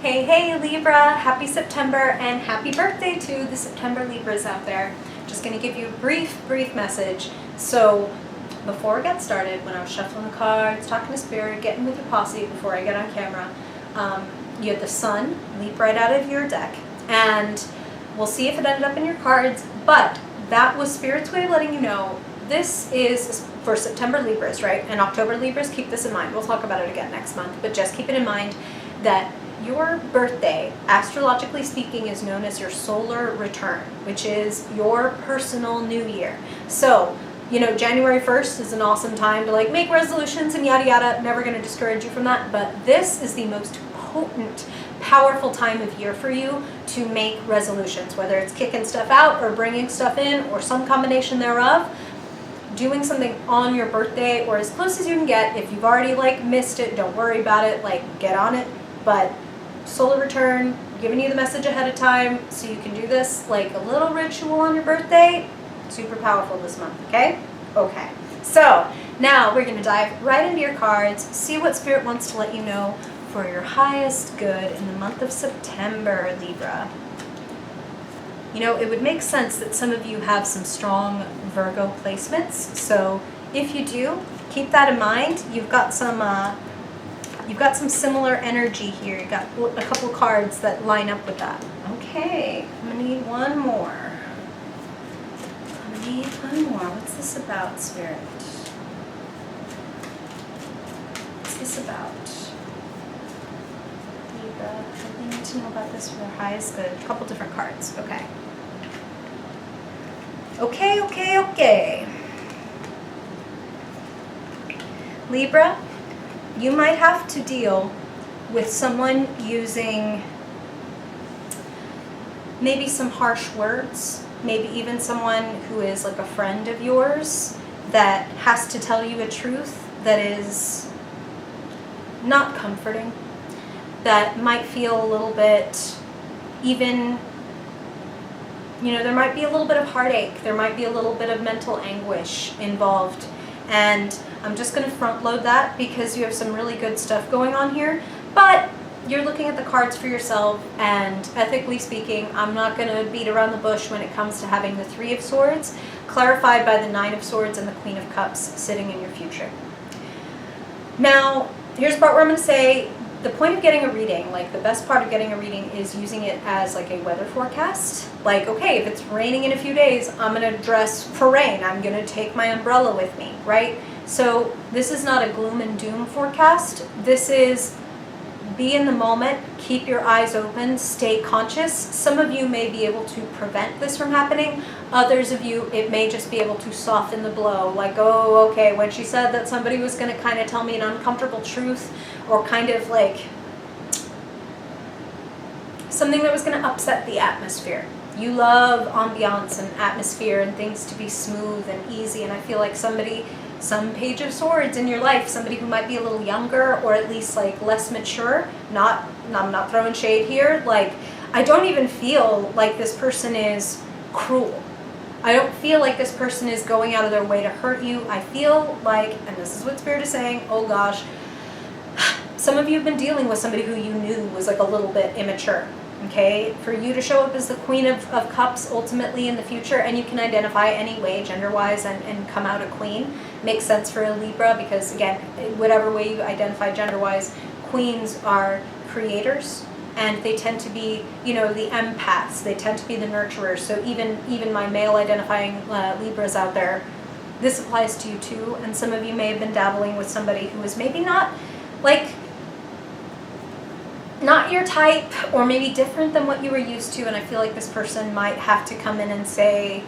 Hey Libra, happy September and happy birthday to the September Libras out there. Just going to give you a brief message. So before we get started, when I was shuffling the cards, talking to Spirit, getting with your posse before I get on camera, you had the Sun leap right out of your deck, and we'll see if it ended up in your cards, but that was Spirit's way of letting you know this is for September Libras, right? And October Libras, keep this in mind. We'll talk about it again next month, but just keep it in mind that your birthday, astrologically speaking, is known as your solar return, which is your personal new year. So, you know, January 1st is an awesome time to like make resolutions and yada yada. Never going to discourage you from that, but this is the most potent, powerful time of year for you to make resolutions, whether it's kicking stuff out or bringing stuff in or some combination thereof. Doing something on your birthday or as close as you can get. If you've already like missed it, don't worry about it, like get on it. But solar return, giving you the message ahead of time so you can do this like a little ritual on your birthday. Super powerful this month, okay? Okay, so now we're going to dive right into your cards, see what Spirit wants to let you know for your highest good in the month of September, Libra. You know, it would make sense that some of you have some strong Virgo placements, so if you do, keep that in mind. You've got some similar energy here. You got a couple cards that line up with that. Okay, I'm gonna need one more. What's this about, Spirit? What's this about? Libra, I need to know about this for their highest good. A couple different cards. Okay. Okay. Libra, you might have to deal with someone using maybe some harsh words, maybe even someone who is like a friend of yours that has to tell you a truth that is not comforting, that might feel a little bit even, you know, there might be a little bit of heartache, there might be a little bit of mental anguish involved. And I'm just going to front load that because you have some really good stuff going on here. But you're looking at the cards for yourself, and ethically speaking, I'm not going to beat around the bush when it comes to having the Three of Swords clarified by the Nine of Swords and the Queen of Cups sitting in your future. Now, here's the part where I'm going to say the point of getting a reading, like the best part of getting a reading is using it as like a weather forecast. Like, okay, if it's raining in a few days, I'm going to dress for rain. I'm going to take my umbrella with me, right? So this is not a gloom and doom forecast. This is be in the moment, keep your eyes open, stay conscious. Some of you may be able to prevent this from happening. Others of you, it may just be able to soften the blow. Like, oh, okay, when she said that somebody was going to kind of tell me an uncomfortable truth, or kind of like something that was going to upset the atmosphere. You love ambiance and atmosphere and things to be smooth and easy, and I feel like some Page of Swords in your life, somebody who might be a little younger or at least like less mature, I'm not throwing shade here, like I don't even feel like this person is cruel. I don't feel like this person is going out of their way to hurt you. I feel like, and this is what Spirit is saying, oh gosh, some of you have been dealing with somebody who you knew was like a little bit immature. Okay, for you to show up as the Queen of Cups ultimately in the future, and you can identify any way gender-wise and come out a queen, makes sense for a Libra because, again, whatever way you identify gender-wise, queens are creators, and they tend to be, you know, the empaths. They tend to be the nurturers. So even my male-identifying Libras out there, this applies to you too, and some of you may have been dabbling with somebody who is maybe not, like, not your type, or maybe different than what you were used to, and I feel like this person might have to come in and say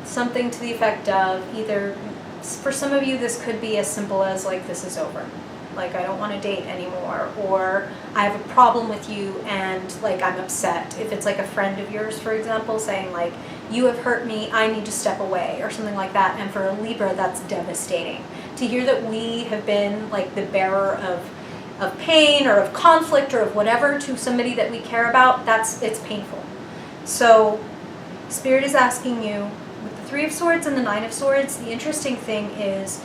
something to the effect of either, for some of you this could be as simple as like, this is over, like I don't want to date anymore, or I have a problem with you and like I'm upset. If it's like a friend of yours, for example, saying like, you have hurt me, I need to step away, or something like that. And for a Libra, that's devastating to hear that we have been like the bearer of pain or of conflict or of whatever to somebody that we care about. It's painful. So Spirit is asking you with the Three of Swords and the Nine of Swords, the interesting thing is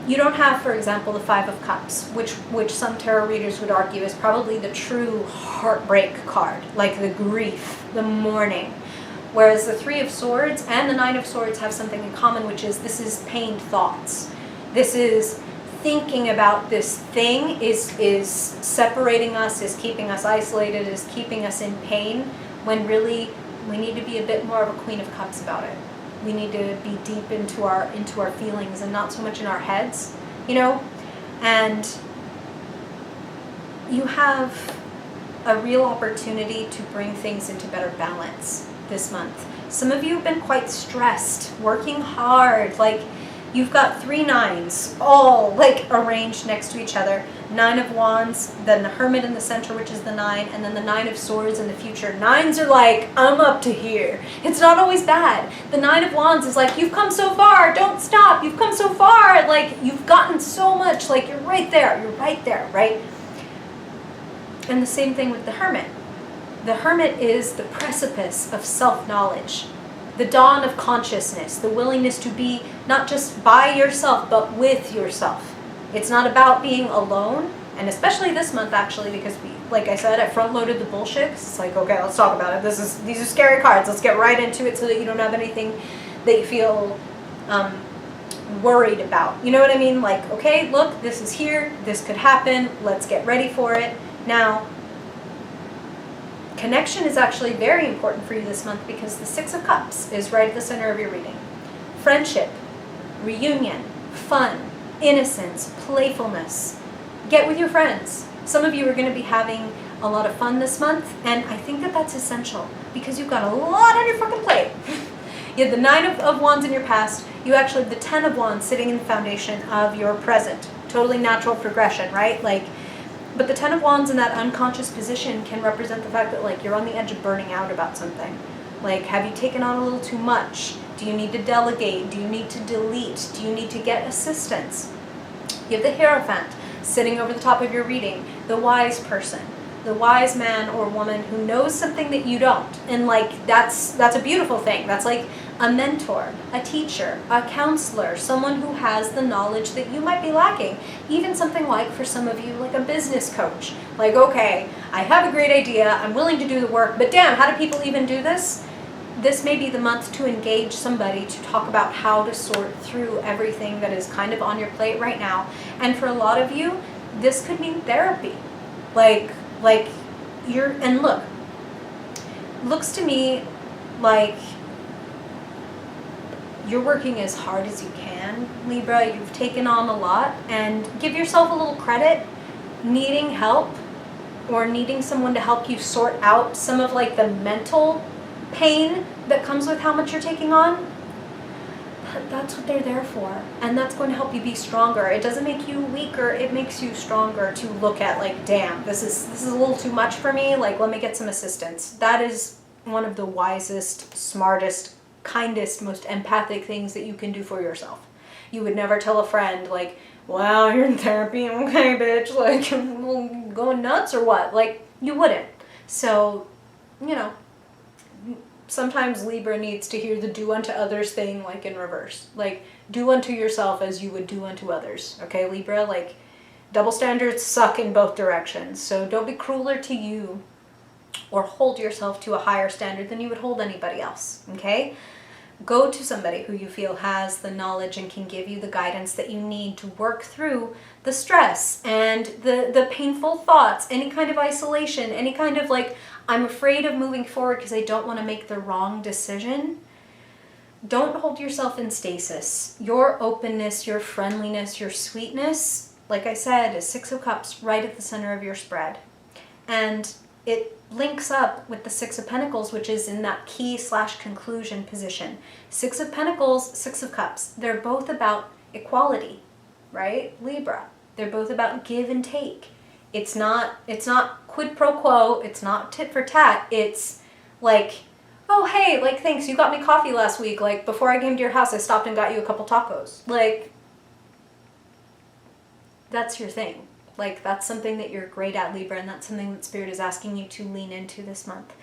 You don't have, for example, the Five of Cups, which some tarot readers would argue is probably the true heartbreak card, like the grief, the mourning. Whereas the Three of Swords and the Nine of Swords have something in common, which is this is pained thoughts. This is thinking about this thing is separating us, is keeping us isolated, is keeping us in pain, when really we need to be a bit more of a Queen of Cups about it. We need to be deep into our feelings and not so much in our heads, you know? And you have a real opportunity to bring things into better balance this month. Some of you have been quite stressed, working hard, like you've got 3 nines all like arranged next to each other. 9 of Wands, then the Hermit in the center, which is the 9, and then the 9 of Swords in the future. 9s are like, I'm up to here. It's not always bad. The 9 of Wands is like, you've come so far, don't stop. You've come so far, like you've gotten so much, like you're right there, right? And the same thing with the Hermit. The Hermit is the precipice of self-knowledge, the dawn of consciousness, the willingness to be not just by yourself, but with yourself. It's not about being alone, and especially this month, actually, because like I said, I front-loaded the bullshit. It's like, okay, let's talk about it. These are scary cards. Let's get right into it so that you don't have anything that you feel worried about. You know what I mean? Like, okay, look, this is here. This could happen. Let's get ready for it. Now, connection is actually very important for you this month because the Six of Cups is right at the center of your reading. Friendship, reunion, fun, innocence, playfulness. Get with your friends. Some of you are going to be having a lot of fun this month, and I think that that's essential because you've got a lot on your fucking plate. You have the 9 of Wands in your past. You actually have the 10 of Wands sitting in the foundation of your present. Totally natural progression, right? But the 10 of Wands in that unconscious position can represent the fact that like you're on the edge of burning out about something. Like, have you taken on a little too much? Do you need to delegate? Do you need to delete? Do you need to get assistance? You have the Hierophant sitting over the top of your reading, the wise person, the wise man or woman who knows something that you don't. And like, that's a beautiful thing. That's like a mentor, a teacher, a counselor, someone who has the knowledge that you might be lacking. Even something like, for some of you, like a business coach. Like, okay, I have a great idea, I'm willing to do the work, but damn, how do people even do this? This may be the month to engage somebody to talk about how to sort through everything that is kind of on your plate right now. And for a lot of you, this could mean therapy. Like and look, looks to me like you're working as hard as you can, Libra. You've taken on a lot, and give yourself a little credit. Needing help or needing someone to help you sort out some of like the mental pain that comes with how much you're taking on, that's what they're there for, and that's going to help you be stronger. It doesn't make you weaker, it makes you stronger to look at like, damn, this is a little too much for me, like let me get some assistance. That is one of the wisest, smartest, kindest, most empathic things that you can do for yourself. You would never tell a friend like, wow, you're in therapy, okay bitch, like going nuts or what? Like, you wouldn't. So, you know, sometimes Libra needs to hear the do unto others thing like in reverse. Like, do unto yourself as you would do unto others. Okay, Libra? Like, double standards suck in both directions. So don't be crueler to you or hold yourself to a higher standard than you would hold anybody else. Okay? Go to somebody who you feel has the knowledge and can give you the guidance that you need to work through the stress and the painful thoughts, any kind of isolation, any kind of like, I'm afraid of moving forward because I don't want to make the wrong decision. Don't hold yourself in stasis. Your openness, your friendliness, your sweetness, like I said, is Six of Cups right at the center of your spread. And it links up with the Six of Pentacles, which is in that key/conclusion position. Six of Pentacles, Six of Cups. They're both about equality, right? Libra. They're both about give and take. It's not quid pro quo. It's not tit for tat. It's like, oh, hey, like, thanks. You got me coffee last week. Like, before I came to your house, I stopped and got you a couple tacos. Like, that's your thing. Like, that's something that you're great at, Libra, and that's something that Spirit is asking you to lean into this month.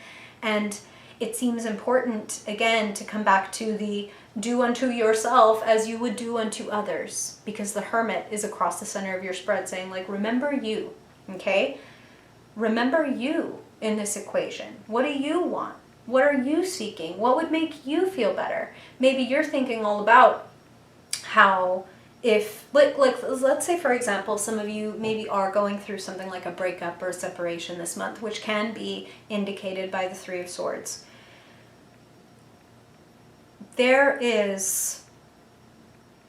And it seems important, again, to come back to the do unto yourself as you would do unto others, because the Hermit is across the center of your spread saying, like, remember you, okay? Remember you in this equation. What do you want? What are you seeking? What would make you feel better? Maybe you're thinking all about how if, like let's say, for example, some of you maybe are going through something like a breakup or a separation this month, which can be indicated by the Three of Swords. There is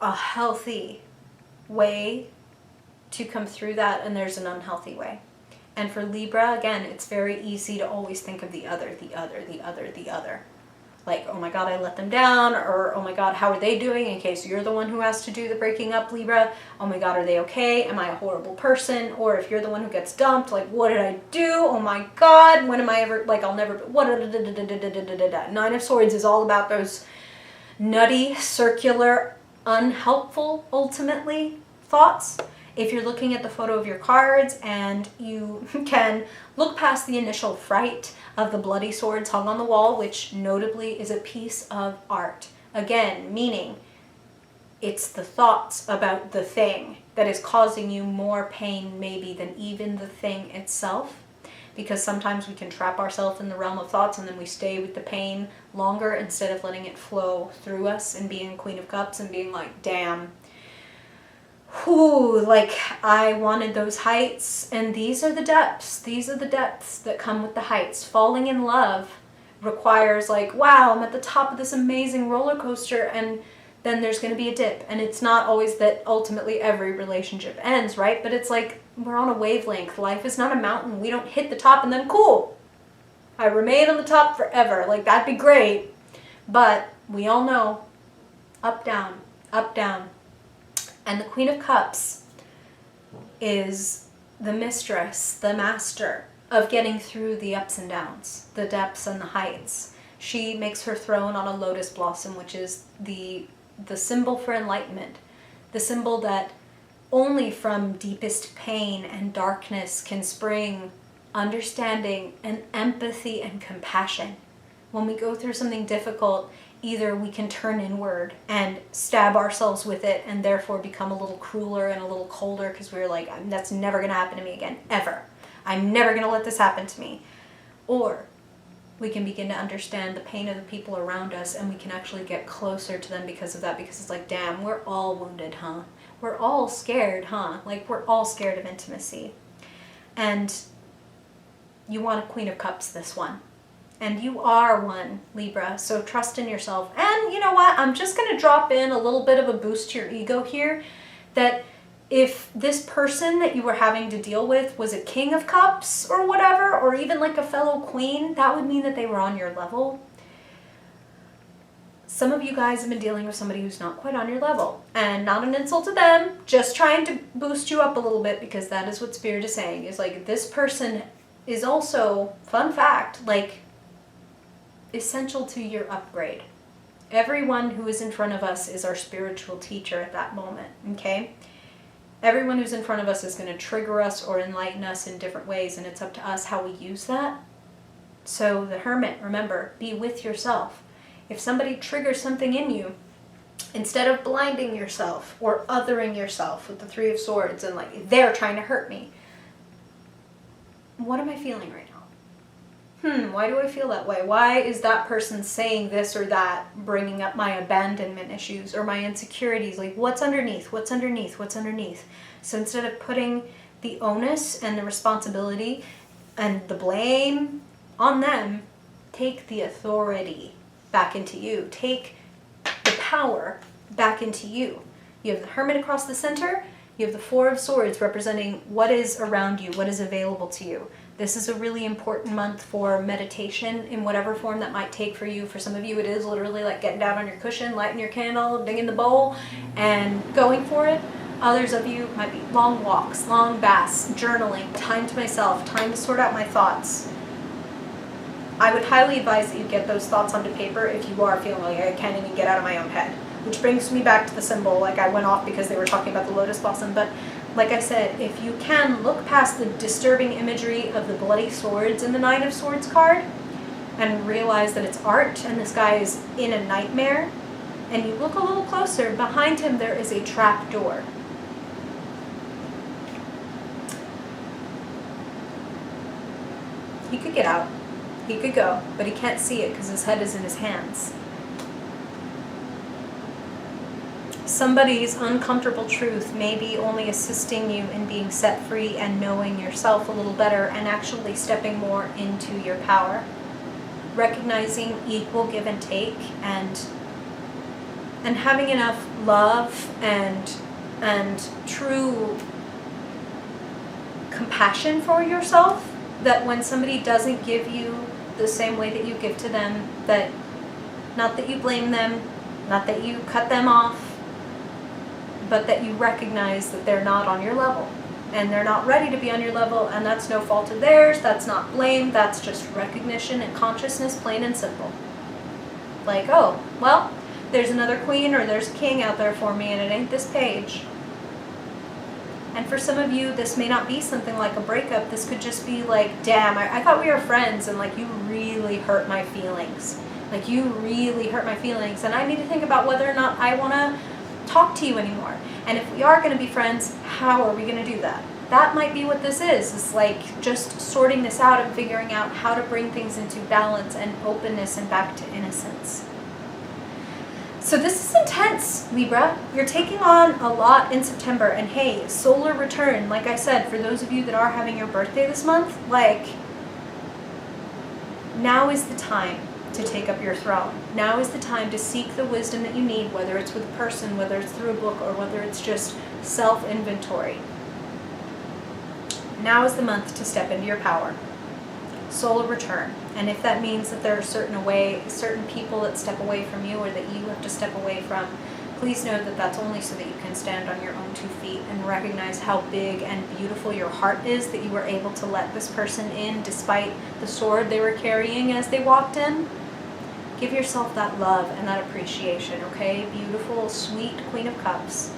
a healthy way to come through that, and there's an unhealthy way. And for Libra, again, it's very easy to always think of the other. Like, oh my God, I let them down, or oh my God, how are they doing, in case you're the one who has to do the breaking up, Libra. Oh my God, are they okay? Am I a horrible person? Or if you're the one who gets dumped, like, what did I do? Oh my God, when am I ever, like, I'll never, what, Nine of Swords is all about those nutty, circular, unhelpful, ultimately, thoughts. If you're looking at the photo of your cards and you can look past the initial fright of the bloody swords hung on the wall, which notably is a piece of art. Again, meaning it's the thoughts about the thing that is causing you more pain maybe than even the thing itself. Because sometimes we can trap ourselves in the realm of thoughts and then we stay with the pain longer instead of letting it flow through us and being Queen of Cups and being like, damn, whew, like I wanted those heights, and these are the depths. These are the depths that come with the heights. Falling in love requires like, wow, I'm at the top of this amazing roller coaster, and then there's going to be a dip. And it's not always that ultimately every relationship ends, right? But it's like we're on a wavelength. Life is not a mountain. We don't hit the top and then cool, I remain on the top forever. Like, that'd be great. But we all know up, down, up, down. And the Queen of Cups is the mistress, the master of getting through the ups and downs, the depths and the heights. She makes her throne on a lotus blossom, which is the symbol for enlightenment, the symbol that only from deepest pain and darkness can spring understanding and empathy and compassion. When we go through something difficult, either we can turn inward and stab ourselves with it and therefore become a little crueler and a little colder because we're like, that's never going to happen to me again, ever. I'm never going to let this happen to me. Or we can begin to understand the pain of the people around us, and we can actually get closer to them because of that, because it's like, damn, we're all wounded, huh? We're all scared, huh? Like, we're all scared of intimacy. And you want a Queen of Cups, this one. And you are one, Libra, so trust in yourself. And you know what? I'm just going to drop in a little bit of a boost to your ego here, that if this person that you were having to deal with was a King of Cups or whatever, or even like a fellow queen, that would mean that they were on your level. Some of you guys have been dealing with somebody who's not quite on your level. And not an insult to them, just trying to boost you up a little bit, because that is what Spirit is saying. Is like, this person is also, fun fact, like, essential to your upgrade. Everyone who is in front of us is our spiritual teacher at that moment, okay? Everyone who's in front of us is going to trigger us or enlighten us in different ways, and it's up to us how we use that. So the Hermit, remember, be with yourself. If somebody triggers something in you, instead of blinding yourself or othering yourself with the Three of Swords and like, they're trying to hurt me, what am I feeling right now? Why do I feel that way? Why is that person saying this or that, bringing up my abandonment issues or my insecurities? Like, what's underneath? What's underneath? What's underneath? So instead of putting the onus and the responsibility and the blame on them, take the authority back into you. Take the power back into you. You have the Hermit across the center. You have the Four of Swords representing what is around you, what is available to you. This is a really important month for meditation in whatever form that might take for you. For some of you, it is literally like getting down on your cushion, lighting your candle, dinging the bowl, and going for it. Others of you might be long walks, long baths, journaling, time to myself, time to sort out my thoughts. I would highly advise that you get those thoughts onto paper if you are feeling like I can't even get out of my own head. Which brings me back to the symbol. Like, I went off because they were talking about the lotus blossom, but like I said, if you can look past the disturbing imagery of the bloody swords in the Nine of Swords card, and realize that it's art and this guy is in a nightmare, and you look a little closer, behind him there is a trap door. He could get out, he could go, but he can't see it because his head is in his hands. Somebody's uncomfortable truth may be only assisting you in being set free and knowing yourself a little better and actually stepping more into your power. Recognizing equal give and take, and having enough love and true compassion for yourself that when somebody doesn't give you the same way that you give to them, that not that you blame them, not that you cut them off, but that you recognize that they're not on your level and they're not ready to be on your level, and that's no fault of theirs, that's not blame, that's just recognition and consciousness, plain and simple. Like, oh, well, there's another queen or there's a king out there for me and it ain't this page. And for some of you, this may not be something like a breakup. This could just be like, damn, I thought we were friends and like you really hurt my feelings. Like you really hurt my feelings and I need to think about whether or not I want to talk to you anymore. And if we are going to be friends, how are we going to do that? That might be what this is. It's like just sorting this out and figuring out how to bring things into balance and openness and back to innocence. So this is intense, Libra. You're taking on a lot in September. And hey, solar return, like I said, for those of you that are having your birthday this month, like, now is the time to take up your throne. Now is the time to seek the wisdom that you need, whether it's with a person, whether it's through a book, or whether it's just self-inventory. Now is the month to step into your power. Solar return. And if that means that there are certain people that step away from you or that you have to step away from, please know that that's only so that you can stand on your own 2 feet and recognize how big and beautiful your heart is that you were able to let this person in despite the sword they were carrying as they walked in. Give yourself that love and that appreciation, okay? Beautiful, sweet Queen of Cups.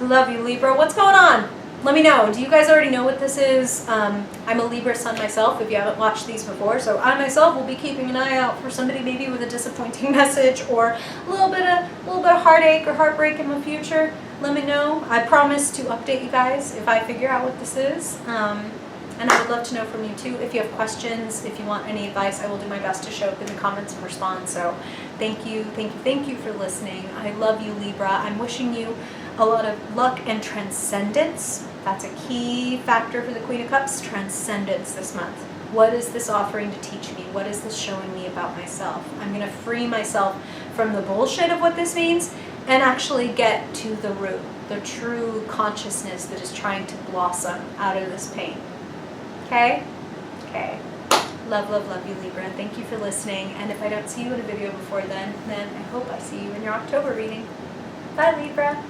Love you, Libra. What's going on? Let me know. Do you guys already know what this is? I'm a Libra sun myself, if you haven't watched these before. So I myself will be keeping an eye out for somebody maybe with a disappointing message or a little bit of heartache or heartbreak in the future. Let me know. I promise to update you guys if I figure out what this is. And I would love to know from you too. If you have questions, if you want any advice, I will do my best to show up in the comments and respond. So thank you for listening. I love you, Libra. I'm wishing you a lot of luck and transcendence. That's a key factor for the Queen of Cups, transcendence this month. What is this offering to teach me? What is this showing me about myself? I'm going to free myself from the bullshit of what this means and actually get to the root, the true consciousness that is trying to blossom out of this pain. Okay? Okay. Love, love, love you, Libra. Thank you for listening. And if I don't see you in a video before then I hope I see you in your October reading. Bye, Libra.